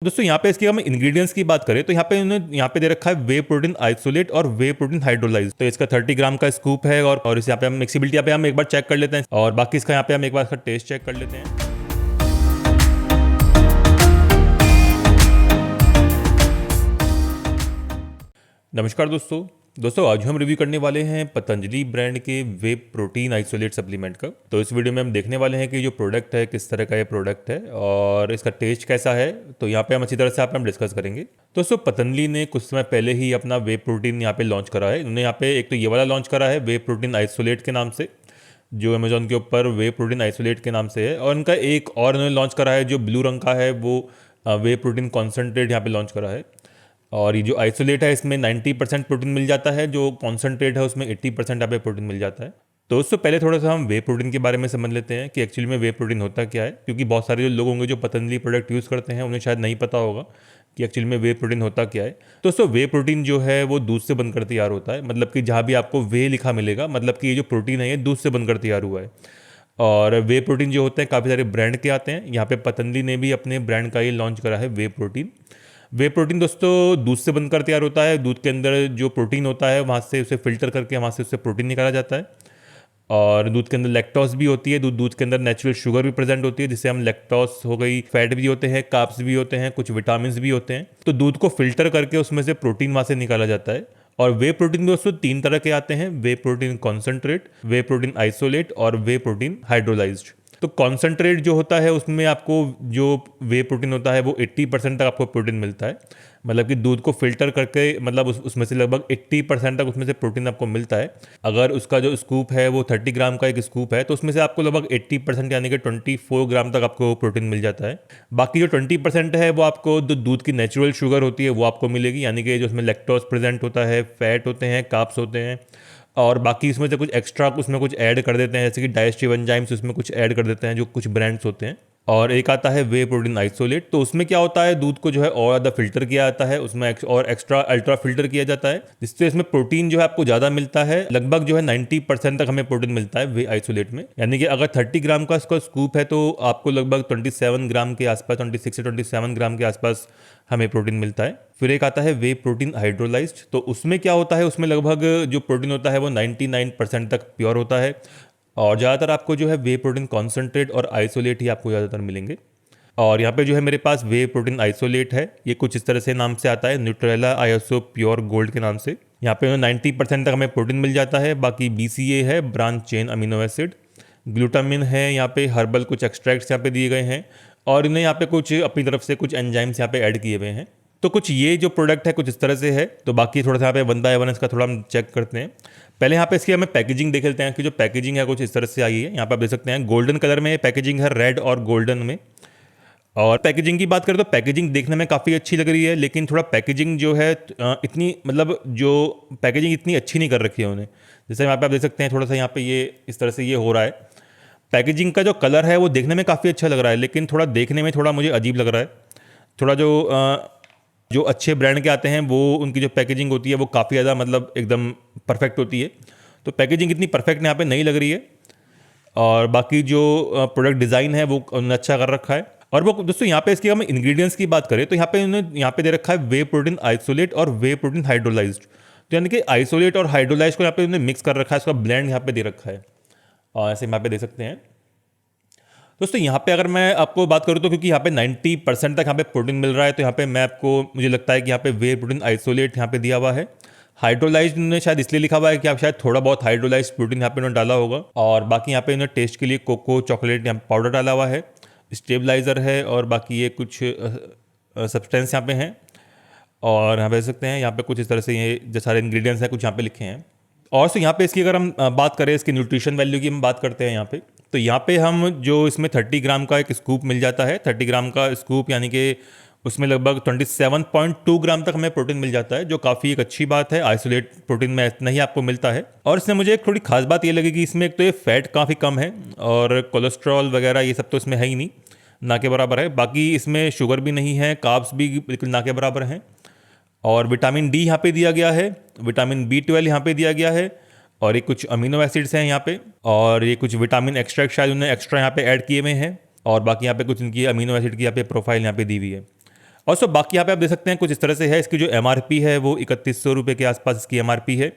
दोस्तों यहाँ पे इसके हम इंग्रेडिएंट्स की बात करें तो यहाँ पे दे रखा है वे प्रोटीन आइसोलेट और वे प्रोटीन हाइड्रोलाइज। तो इसका 30 ग्राम का स्कूप है और इस यहाँ पे हम मिक्सिबिलिटी यहाँ पे हम एक बार चेक कर लेते हैं और बाकी इसका यहाँ पे हम एक बार इसका टेस्ट चेक कर लेते हैं। नमस्कार दोस्तों आज हम रिव्यू करने वाले हैं पतंजलि ब्रांड के वे प्रोटीन आइसोलेट सप्लीमेंट का। तो इस वीडियो में हम देखने वाले हैं कि जो प्रोडक्ट है किस तरह का ये प्रोडक्ट है और इसका टेस्ट कैसा है। तो यहाँ पे हम अच्छी तरह से हम डिस्कस करेंगे। दोस्तों पतंजलि ने कुछ समय पहले ही अपना वे प्रोटीन यहाँ पे लॉन्च करा है। उन्होंने यहाँ पे एक तो ये वाला लॉन्च करा है वे प्रोटीन आइसोलेट के नाम से, जो अमेजोन के ऊपर वे प्रोटीन आइसोलेट के नाम से है। और उनका एक और उन्होंने लॉन्च करा है जो ब्लू रंग का है, वो वे प्रोटीन कॉन्सेंट्रेट यहाँ पे लॉन्च करा है। और ये जो आइसोलेट है इसमें 90% प्रोटीन मिल जाता है, जो कॉन्सेंट्रेट है उसमें 80% यहाँ पे प्रोटीन मिल जाता है। तो उससे पहले थोड़ा सा हम वे प्रोटीन के बारे में समझ लेते हैं कि एक्चुअली में वे प्रोटीन होता क्या है, क्योंकि बहुत सारे जो लोग होंगे जो पतंजलि प्रोडक्ट यूज़ करते हैं उन्हें शायद नहीं पता होगा कि एक्चुअली में वे प्रोटीन होता क्या है। तो दोस्तों वे प्रोटीन जो है वो दूध से बनकर तैयार होता है, मतलब कि जहाँ भी आपको वे लिखा मिलेगा मतलब कि ये जो प्रोटीन है ये दूध से बनकर तैयार हुआ है। और वे प्रोटीन जो होते हैं काफ़ी सारे ब्रांड के आते हैं। यहाँ पे पतंजलि ने भी अपने ब्रांड का ये लॉन्च करा है वे प्रोटीन। वे प्रोटीन दोस्तों दूध से बनकर तैयार होता है। दूध के अंदर जो प्रोटीन होता है वहाँ से उसे फिल्टर करके वहाँ से उससे प्रोटीन निकाला जाता है। और दूध के अंदर लैक्टोज भी होती है, दूध के अंदर नेचुरल शुगर भी प्रेजेंट होती है, जिससे हम लैक्टोज हो गई, फैट भी होते हैं, कार्ब्स भी होते हैं, कुछ विटामिन भी होते हैं। तो दूध को फिल्टर करके उसमें से प्रोटीन वहाँ से निकाला जाता है। और वे प्रोटीन दोस्तों 3 तरह के आते हैं, वे प्रोटीन कॉन्सेंट्रेट, वे प्रोटीन आइसोलेट और वे प्रोटीन हाइड्रोलाइज्ड। तो कॉन्सेंट्रेट जो होता है उसमें आपको जो वे प्रोटीन होता है वो 80% तक आपको प्रोटीन मिलता है, मतलब कि दूध को फिल्टर करके मतलब उसमें से लगभग 80% तक उसमें से प्रोटीन आपको मिलता है। अगर उसका जो स्कूप है वो 30 ग्राम का एक स्कूप है तो उसमें से आपको लगभग 80% यानी कि 24 ग्राम तक आपको प्रोटीन मिल जाता है। बाकी जो 20% है वो आपको दूध की नेचुरल शुगर होती है वो आपको मिलेगी, यानी कि जो उसमें लैक्टोज प्रेजेंट होता है, फैट होते हैं, कार्ब्स होते हैं। और बाकी इसमें से कुछ एक्स्ट्रा उसमें कुछ ऐड कर देते हैं, जैसे कि डाइजेस्टिव एंजाइम्स उसमें कुछ ऐड कर देते हैं जो कुछ ब्रांड्स होते हैं। और एक आता है वे प्रोटीन आइसोलेट। तो उसमें क्या होता है, दूध को जो है और ज़्यादा फिल्टर किया जाता है, उसमें और एक्स्ट्रा अल्ट्रा फिल्टर किया जाता है, जिससे इसमें प्रोटीन जो है आपको ज़्यादा मिलता है। लगभग जो है 90% तक हमें प्रोटीन मिलता है वे आइसोलेट में। यानी कि अगर 30 ग्राम का इसका स्कूप है तो आपको लगभग 27 ग्राम के आसपास, 26 से 27 ग्राम के आसपास हमें प्रोटीन मिलता है। फिर एक आता है वे प्रोटीन हाइड्रोलाइज्ड। तो उसमें क्या होता है, उसमें लगभग जो प्रोटीन होता है वो 99% तक प्योर होता है। और ज़्यादातर आपको जो है वे प्रोटीन कॉन्सेंट्रेट और आइसोलेट ही आपको ज़्यादातर मिलेंगे। और यहाँ पे जो है मेरे पास वे प्रोटीन आइसोलेट है, ये कुछ इस तरह से नाम से आता है, न्यूट्रेला आईएसओ प्योर गोल्ड के नाम से। यहाँ पे 90% तक हमें प्रोटीन मिल जाता है। बाकी BCA है, branch chain amino acid, glutamine है, यहाँ पे हर्बल कुछ एक्सट्रैक्ट्स यहाँ पे दिए गए हैं और इन्हें यहाँ पे कुछ अपनी तरफ से कुछ एंजाइम्स यहाँ पे ऐड किए हुए हैं। तो कुछ ये जो प्रोडक्ट है कुछ इस तरह से है। तो बाकी थोड़ा सा यहाँ पे वन बाय वन इसका थोड़ा हम चेक करते हैं। पहले यहाँ पे इसकी हमें पैकेजिंग देख लेते हैं कि जो पैकेजिंग है कुछ इस तरह से आई है। यहाँ पे आप देख सकते हैं गोल्डन कलर में पैकेजिंग है, रेड और गोल्डन में। और पैकेजिंग की बात करें तो पैकेजिंग देखने में काफ़ी अच्छी लग रही है, लेकिन थोड़ा पैकेजिंग जो है इतनी मतलब जो पैकेजिंग इतनी अच्छी नहीं कर रखी है उन्हें। जैसे यहाँ पे आप देख सकते हैं थोड़ा सा यहाँ पे ये इस तरह से ये हो रहा है। पैकेजिंग का जो कलर है वो देखने में काफ़ी अच्छा लग रहा है, लेकिन थोड़ा देखने में थोड़ा मुझे अजीब लग रहा है। थोड़ा जो अच्छे ब्रांड के आते हैं वो उनकी जो पैकेजिंग होती है वो काफ़ी ज़्यादा मतलब एकदम परफेक्ट होती है। तो पैकेजिंग इतनी परफेक्ट यहाँ पे नहीं लग रही है। और बाकी जो प्रोडक्ट डिज़ाइन है वो उन्होंने अच्छा कर रखा है। और वो दोस्तों यहाँ पे इसकी हम इंग्रेडिएंट्स की बात करें तो यहाँ पे दे रखा है वे प्रोटीन आइसोलेट और वे प्रोटीन हाइड्रोलाइज्ड। तो यानी कि आइसोलेट और हाइड्रोलाइज्ड को यहाँ पे उन्होंने मिक्स कर रखा है, इसका ब्लेंड यहाँ पे दे रखा है और ऐसे यहाँ पे दे सकते हैं। दोस्तों यहाँ पे अगर मैं आपको बात करूँ तो क्योंकि यहाँ पे 90% तक यहाँ पे प्रोटीन मिल रहा है, तो यहाँ पे मैं आपको मुझे लगता है कि यहाँ पे वे प्रोटीन आइसोलेट यहाँ पे दिया हुआ है। हाइड्रोलाइज्ड ने शायद इसलिए लिखा हुआ है कि आप शायद थोड़ा बहुत हाइड्रोलाइज्ड प्रोटीन यहाँ पे उन्होंने डाला होगा। और बाकी यहाँ पे इन्होंने टेस्ट के लिए कोको चॉकलेट यहाँ पाउडर डाला हुआ है, स्टेबलाइजर है और बाकी ये कुछ सब्सटेंस यहाँ पे हैं। और यहाँ पे देख सकते हैं यहाँ पे कुछ इस तरह से ये जो सारे इंग्रेडिएंट्स हैं कुछ यहाँ पे लिखे हैं। और तो यहाँ पे इसकी अगर हम बात करें इसकी न्यूट्रिशन वैल्यू की हम बात करते हैं यहाँ पे, तो यहाँ पे हम जो इसमें 30 ग्राम का एक स्कूप मिल जाता है, 30 ग्राम का स्कूप यानी कि उसमें लगभग 27.2 ग्राम तक हमें प्रोटीन मिल जाता है, जो काफ़ी एक अच्छी बात है। आइसोलेट प्रोटीन में इतना ही आपको मिलता है। और इसमें मुझे एक थोड़ी खास बात ये लगी कि इसमें एक तो ये फैट काफ़ी कम है और कोलेस्ट्रॉल वगैरह ये सब तो इसमें है ही नहीं, ना के बराबर है। बाकी इसमें शुगर भी नहीं है, कार्ब्स भी बिल्कुल ना के बराबर हैं। और विटामिन डी यहाँ पे दिया गया है, विटामिन B12 यहाँ पे दिया गया है और ये कुछ अमीनो एसिड्स हैं यहाँ पे और ये कुछ विटामिन एक्सट्रैक्ट शायद उन्होंने एक्स्ट्रा यहाँ पे ऐड किए हुए हैं। और बाकी यहाँ पे कुछ इनकी अमीनो एसिड की यहाँ पे प्रोफाइल यहाँ पे दी हुई है। और सो बाकी यहाँ पे आप देख सकते हैं कुछ इस तरह से है। इसकी जो MRP है वो 3100 रुपये के आसपास इसकी MRP है।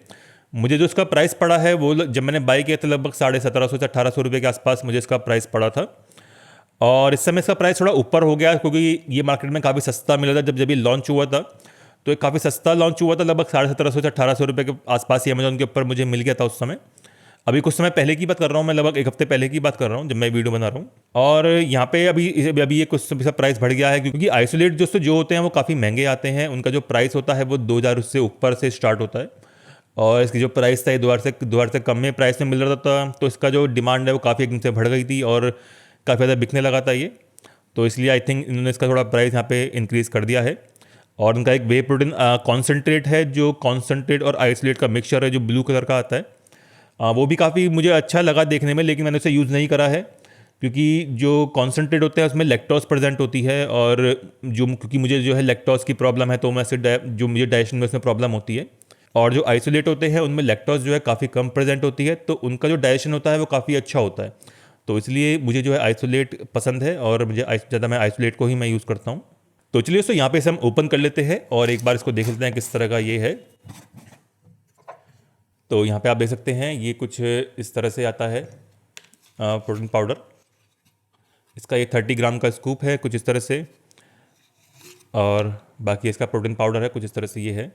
मुझे जो इसका प्राइस पड़ा है वो जब मैंने बाई किया था लगभग 1750 से 1800 रुपये के आसपास मुझे इसका प्राइस पड़ा था। और इस समय इसका प्राइस थोड़ा ऊपर हो गया क्योंकि ये मार्केट में काफ़ी सस्ता मिला था। जब ये लॉन्च हुआ था तो ये काफ़ी सस्ता लॉन्च हुआ था, लगभग 1750 से 1800 रुपये के आसपास ही अमेजोन के ऊपर मुझे मिल गया था उस समय। अभी कुछ समय पहले की बात कर रहा हूँ मैं, लगभग एक हफ्ते पहले की बात कर रहा हूँ जब मैं वीडियो बना रहा हूँ। और यहाँ पे अभी ये कुछ सा प्राइस बढ़ गया है क्योंकि आइसोलेट दोस्तों जो होते हैं वो काफ़ी महंगे आते हैं। उनका जो प्राइस होता है वो 2000 से ऊपर से स्टार्ट होता है। और इसकी जो प्राइस था ये 2000 से कम में प्राइस में मिल रहा था। तो इसका जो डिमांड है वो काफ़ी एकदम से बढ़ गई थी और काफ़ी ज़्यादा बिकने लगा था ये। तो इसलिए आई थिंक इन्होंने इसका थोड़ा प्राइस यहाँ पे इंक्रीज़ कर दिया है। और उनका एक वे प्रोटीन कॉन्सेंट्रेट है, जो कॉन्सेंट्रेट और आइसोलेट का मिक्सचर है जो ब्लू कलर का आता है, वो भी काफ़ी मुझे अच्छा लगा देखने में, लेकिन मैंने उसे यूज़ नहीं करा है क्योंकि जो कॉन्सेंट्रेट होता है उसमें लैक्टोज प्रेजेंट होती है। और जो क्योंकि मुझे जो है लैक्टोज की प्रॉब्लम है तो मैं जो मुझे डाइजेशन में उसमें प्रॉब्लम होती है। और जो आइसोलेट होते हैं उनमें लैक्टोज जो है काफ़ी कम प्रेजेंट होती है, तो उनका जो डाइजेशन होता है वो काफ़ी अच्छा होता है। तो इसलिए मुझे जो है आइसोलेट पसंद है और मुझे ज़्यादा मैं आइसोलेट को ही मैं यूज़ करता हूँ। तो चलिए दोस्तों यहाँ पे इसे हम ओपन कर लेते हैं और एक बार इसको देख लेते हैं किस तरह का ये है। तो यहाँ पे आप देख सकते हैं ये कुछ इस तरह से आता है प्रोटीन पाउडर। इसका ये 30 ग्राम का स्कूप है कुछ इस तरह से, और बाकी इसका प्रोटीन पाउडर है कुछ इस तरह से ये है।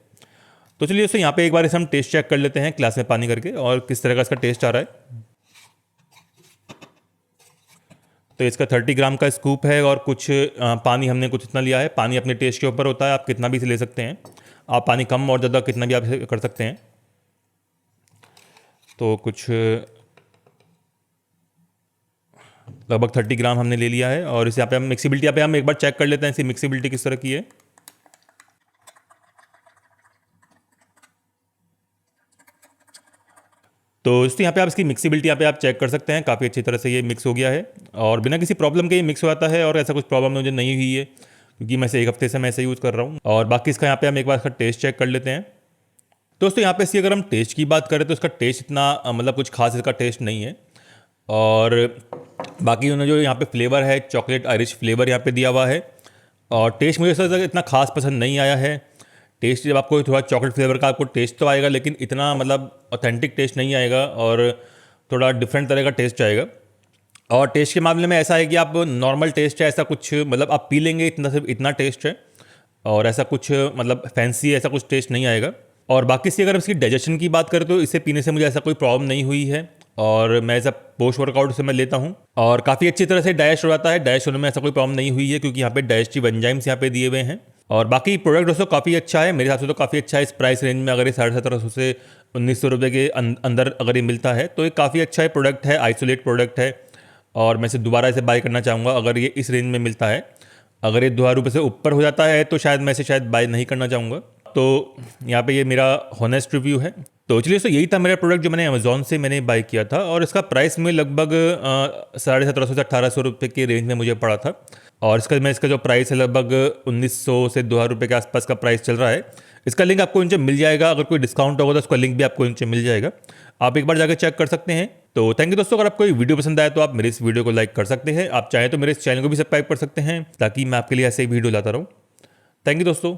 तो चलिए दोस्तों यहाँ पे एक बार इसे हम टेस्ट चेक कर लेते हैं ग्लास में पानी करके और किस तरह का इसका टेस्ट आ रहा है। तो इसका 30 ग्राम का स्कूप है और कुछ पानी हमने कुछ इतना लिया है। पानी अपने टेस्ट के ऊपर होता है, आप कितना भी इसे ले सकते हैं। आप पानी कम और ज़्यादा कितना भी आप इसे कर सकते हैं। तो कुछ लगभग 30 ग्राम हमने ले लिया है और इसे यहाँ पे हम मिक्सिबिलिटी यहाँ पे हम एक बार चेक कर लेते हैं इसकी मिक्सिबिलिटी किस तरह की है। तो दोस्तों यहाँ पे आप इसकी मिक्सिबिलिटी यहाँ पे आप चेक कर सकते हैं, काफ़ी अच्छी तरह से ये मिक्स हो गया है और बिना किसी प्रॉब्लम के ये मिक्स हो जाता है। और ऐसा कुछ प्रॉब्लम मुझे नहीं हुई है क्योंकि मैं इसे एक हफ्ते से मैं इसे यूज़ कर रहा हूँ। और बाकी इसका यहाँ पे हम एक बार इसका टेस्ट चेक कर लेते हैं। दोस्तों यहाँ पे इसकी अगर हम टेस्ट की बात करें तो इसका टेस्ट इतना मतलब कुछ खास इसका टेस्ट नहीं है। और बाकी उन्होंने जो यहाँ पे फ्लेवर है चॉकलेट आयरिश फ्लेवर यहाँ पे दिया हुआ है और टेस्ट मुझे ऐसा इतना खास पसंद नहीं आया है। टेस्ट जब आपको थोड़ा चॉकलेट फ्लेवर का आपको टेस्ट तो आएगा लेकिन इतना मतलब ऑथेंटिक टेस्ट नहीं आएगा और थोड़ा डिफरेंट तरह का टेस्ट आएगा। और टेस्ट के मामले में ऐसा है कि आप नॉर्मल टेस्ट है, ऐसा कुछ मतलब आप पी लेंगे इतना सिर्फ इतना टेस्ट है और ऐसा कुछ मतलब फैंसी ऐसा कुछ टेस्ट नहीं आएगा। और बाकी से अगर इसकी डाइजेशन की बात करें तो इसे पीने से मुझे ऐसा कोई प्रॉब्लम नहीं हुई है और मैं ऐसा पोस्ट वर्कआउट से मैं लेता हूँ और काफ़ी अच्छी तरह से डाइजेस्ट हो जाता है। डाइजेस्ट होने में ऐसा कोई प्रॉब्लम नहीं हुई है क्योंकि यहाँ पे डाइजेस्टिव एंजाइम्स यहाँ पे दिए हुए हैं। और बाकी प्रोडक्ट दोस्तों काफ़ी अच्छा है, मेरे हिसाब से तो काफ़ी अच्छा है। इस प्राइस रेंज में अगर ये 1750 से 1900 रुपये के अंदर अगर ये मिलता है तो ये काफ़ी अच्छा है प्रोडक्ट है, आइसोलेट प्रोडक्ट है और मैं इसे दोबारा इसे बाय करना चाहूँगा अगर ये इस रेंज में मिलता है। अगर ये 2000 रुपये से ऊपर हो जाता है तो शायद मैं इसे शायद बाय नहीं करना चाहूँगा। तो यहाँ पे ये मेरा हॉनेस्ट रिव्यू है। तो चलिए तो यही था मेरा प्रोडक्ट जो मैंने अमेजोन से मैंने बाय किया था और इसका प्राइस में लगभग 1750 से 1800 रुपये के रेंज में मुझे पड़ा था। और इसका जो प्राइस है लगभग 1900 से 2000 रुपये के आसपास का प्राइस चल रहा है। इसका लिंक आपको नीचे मिल जाएगा, अगर कोई डिस्काउंट होगा तो उसका लिंक भी आपको नीचे मिल जाएगा, आप एक बार जाकर चेक कर सकते हैं। तो थैंक यू दोस्तों, अगर आपको ये वीडियो पसंद आया तो आप मेरे इस वीडियो को लाइक कर सकते हैं। आप चाहें तो मेरे इस चैनल को भी सब्सक्राइब कर सकते हैं ताकि मैं आपके लिए ऐसे ही वीडियो लाता रहूँ। थैंक यू दोस्तों।